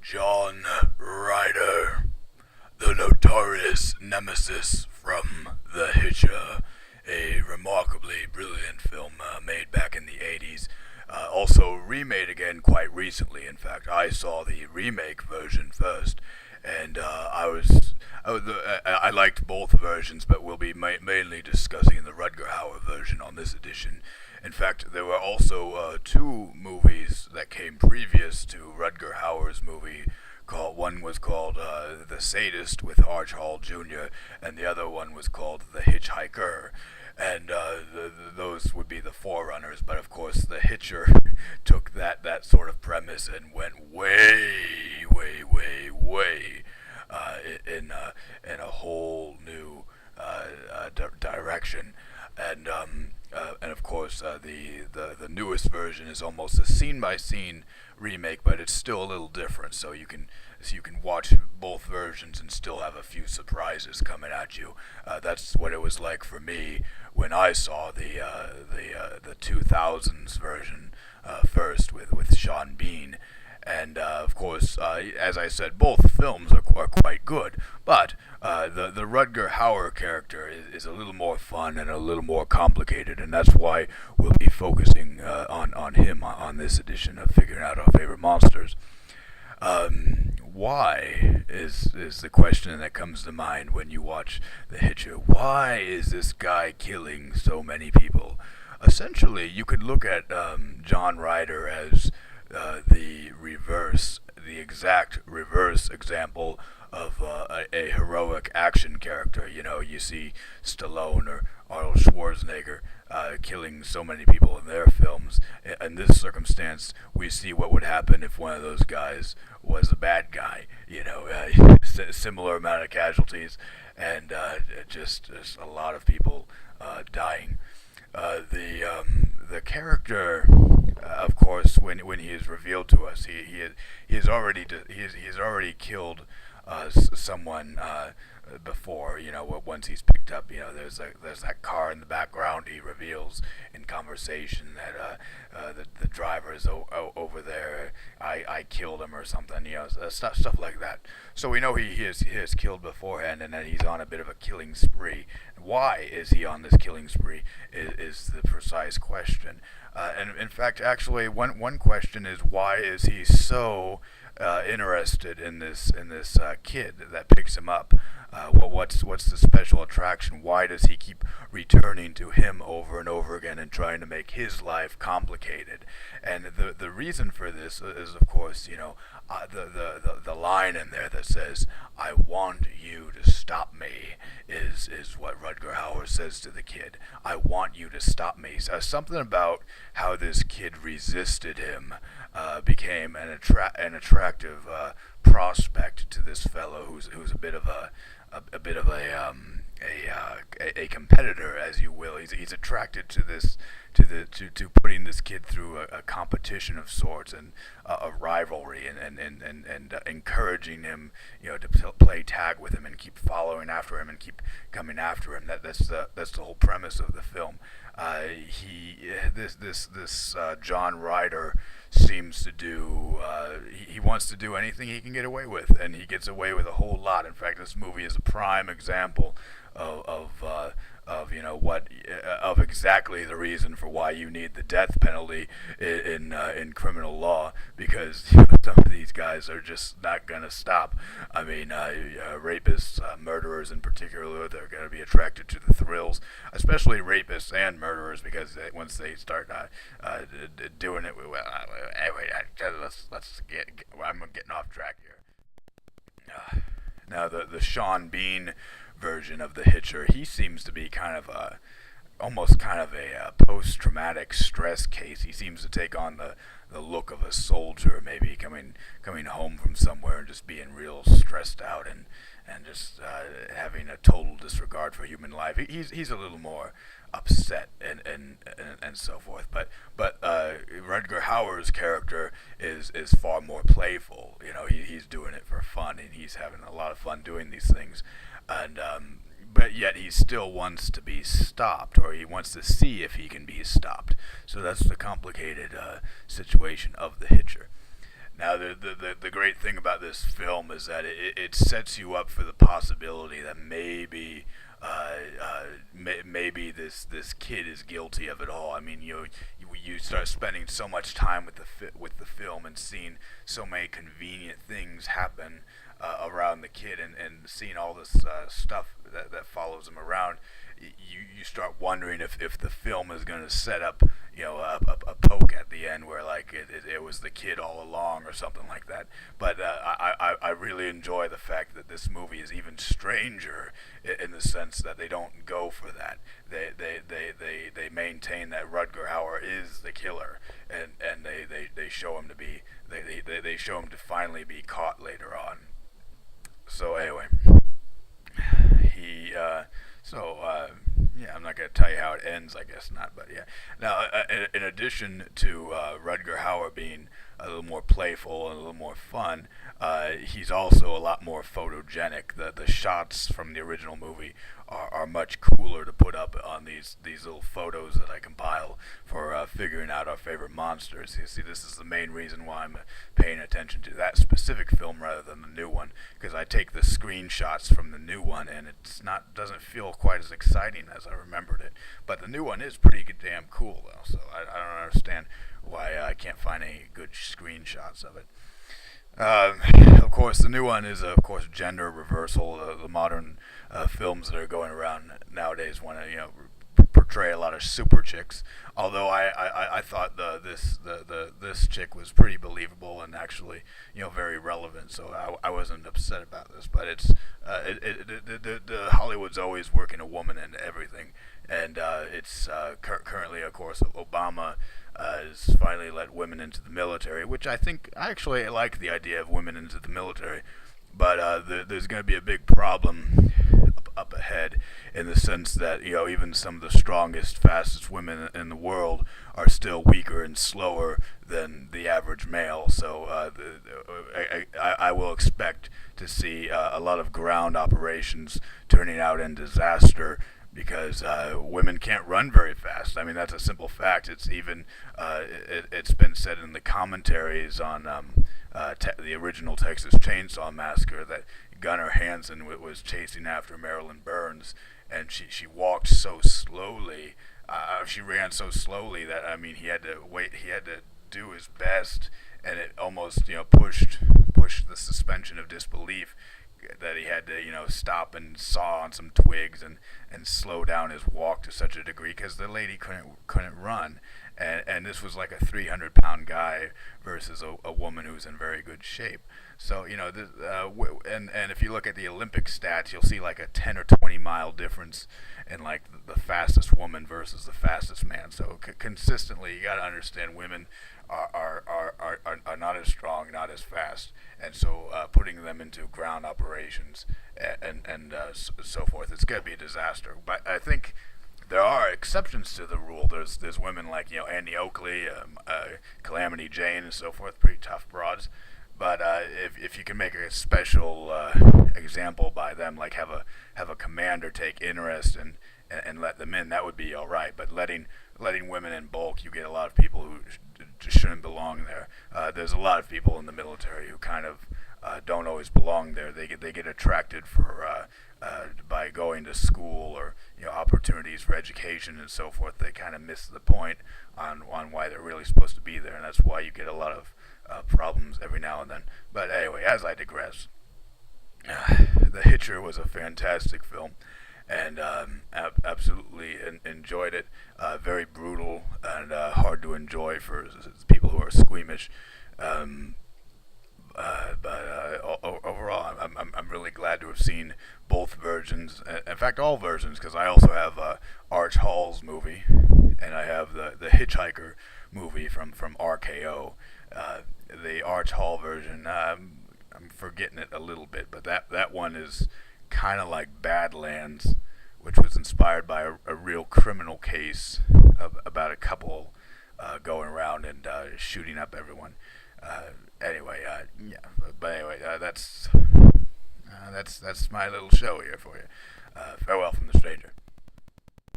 John Ryder, the notorious nemesis from The Hitcher, a remarkably brilliant film made back in the 80s. Also remade again quite recently. In fact, I saw the remake version first, and I liked both versions, but we'll be mainly discussing the Rutger Hauer version on this edition. In fact, there were also two movies that came previous to Rutger Hauer's movie. One was called The Sadist with Arch Hall Jr., and the other one was called The Hitchhiker. And those would be the forerunners, but of course The Hitcher took that sort of premise and went way in a whole new direction. And of course, the newest version is almost a scene by scene remake, but it's still a little different. So you can watch both versions and still have a few surprises coming at you. That's what it was like for me when I saw the 2000s version first with Sean Bean. And of course, as I said, both films are quite good. But the Rutger Hauer character is a little more fun and a little more complicated, and that's why we'll be focusing on him on this edition of Figuring Out Our Favorite Monsters. Why is the question that comes to mind when you watch The Hitcher? Why is this guy killing so many people? Essentially, you could look at John Ryder as the exact reverse example of a heroic action character. You know, you see Stallone or Arnold Schwarzenegger killing so many people in their films. In this circumstance, we see what would happen if one of those guys was a bad guy. You know, similar amount of casualties, and just a lot of people dying. The character, of course, when he is revealed to us, he has already killed someone before. You know, once he's picked up, you know, there's that car in the background. He reveals in conversation that the driver is over there. I killed him or something. You know, stuff like that. So we know he has killed beforehand, and then he's on a bit of a killing spree. Why is he on this killing spree is the precise question. And in fact, actually, one question is, why is he so interested in this kid that picks him up? What's the special attraction? Why does he keep returning to him over and over again and trying to make his life complicated? And the reason for this is, of course, you know, the line in there that says, "I want you to stop me," is what Rutger Hauer says to the kid. "I want you to stop me." So something about how this kid resisted him became an attractive prospect to this fellow who's a bit of a competitor, as you will. He's attracted to this to putting this kid through a competition of sorts, and a rivalry, and encouraging him, you know, to play tag with him and keep following after him and keep coming after him. That's the whole premise of the film. This John Ryder seems to do. He wants to do anything he can get away with, and he gets away with a whole lot. In fact, this movie is a prime example of you know what of exactly the reason for why you need the death penalty in criminal law, because you know, some of these guys are just not gonna stop. I mean, rapists, murderers in particular, they're gonna be attracted to the thrills, especially rapists and murderers, because once they start doing it, anyway, let's get. I'm getting off track here. Now the Sean Bean version of the Hitcher, he seems to be almost kind of a post-traumatic stress case. He seems to take on the look of a soldier, maybe coming home from somewhere and just being real stressed out and just having a total disregard for human life. He's a little more upset and so forth. But Rutger Hauer's character is far more playful. You know, he's doing it for fun, and he's having a lot of fun doing these things. And but yet he still wants to be stopped, or he wants to see if he can be stopped. So that's the complicated situation of the Hitcher. Now, the great thing about this film is that it sets you up for the possibility that maybe this kid is guilty of it all. I mean, you start spending so much time with the film and seeing so many convenient things happen around the kid, and seeing all this stuff that follows him around. You start wondering if the film is going to set up, a poke at the end where like it was the kid all along or something like that. But I really enjoy the fact that this movie is even stranger in the sense that they don't go for that. They maintain that Rutger Hauer is the killer, and they show him to be they show him to finally be caught later on. So anyway, he yeah, I'm not going to tell you how it ends, I guess not, but yeah. Now, in addition to Rutger Hauer being a little more playful and a little more fun, he's also a lot more photogenic. The shots from the original movie are much cooler to put up on these little photos that I compile for figuring out our favorite monsters. You see, this is the main reason why I'm paying attention to that specific film rather than the new one, because I take the screenshots from the new one and doesn't feel quite as exciting as I remembered it. But the new one is pretty damn cool though, so I don't understand why I can't find any good screenshots of it. Of course, the new one is, of course, gender reversal. The modern films that are going around nowadays want to, portray a lot of super chicks. Although I thought this chick was pretty believable and actually, very relevant. So I wasn't upset about this. But it's the Hollywood's always working a woman into everything, and it's currently, of course, Obama has finally let women into the military, which I actually like the idea of women into the military, but there's going to be a big problem up ahead in the sense that even some of the strongest, fastest women in the world are still weaker and slower than the average male. So I will expect to see a lot of ground operations turning out in disaster because women can't run very fast. I mean, that's a simple fact. It's even it's been said in the commentaries on the original Texas Chainsaw Massacre that Gunnar Hansen was chasing after Marilyn Burns, and she walked so slowly. She ran so slowly that he had to wait. He had to do his best, and it almost pushed the suspension of disbelief that he had to stop and saw on some twigs and slow down his walk to such a degree because the lady couldn't run, and this was like a 300-pound guy versus a woman who's in very good shape. So this, and if you look at the Olympic stats, you'll see like a 10 or 20 mile difference in like the fastest woman versus the fastest man. So consistently, you got to understand women are not as strong, not as fast, and so putting them into ground operations and so forth, it's going to be a disaster. But I think there are exceptions to the rule. There's women like Annie Oakley, Calamity Jane, and so forth, pretty tough broads. But if you can make a special example by them, like have a commander take interest and let them in, that would be all right. But letting women in bulk, you get a lot of people who just shouldn't belong there. There's a lot of people in the military who kind of don't always belong there. They get attracted by going to school or opportunities for education and so forth. They kind of miss the point on why they're really supposed to be there, and that's why you get a lot of problems every now and then. But anyway, as I digress, The Hitcher was a fantastic film, and absolutely enjoyed it. Very brutal and hard to enjoy for people who are squeamish. But overall, I'm really glad to have seen both versions. In fact, all versions, because I also have Arch Hall's movie, and I have the Hitchhiker movie from RKO. The Arch Hall version, I'm forgetting it a little bit, but that one is kind of like Badlands, which was inspired by a real criminal case about a couple going around and shooting up everyone. Anyway, yeah. But anyway, that's my little show here for you. Farewell from the stranger.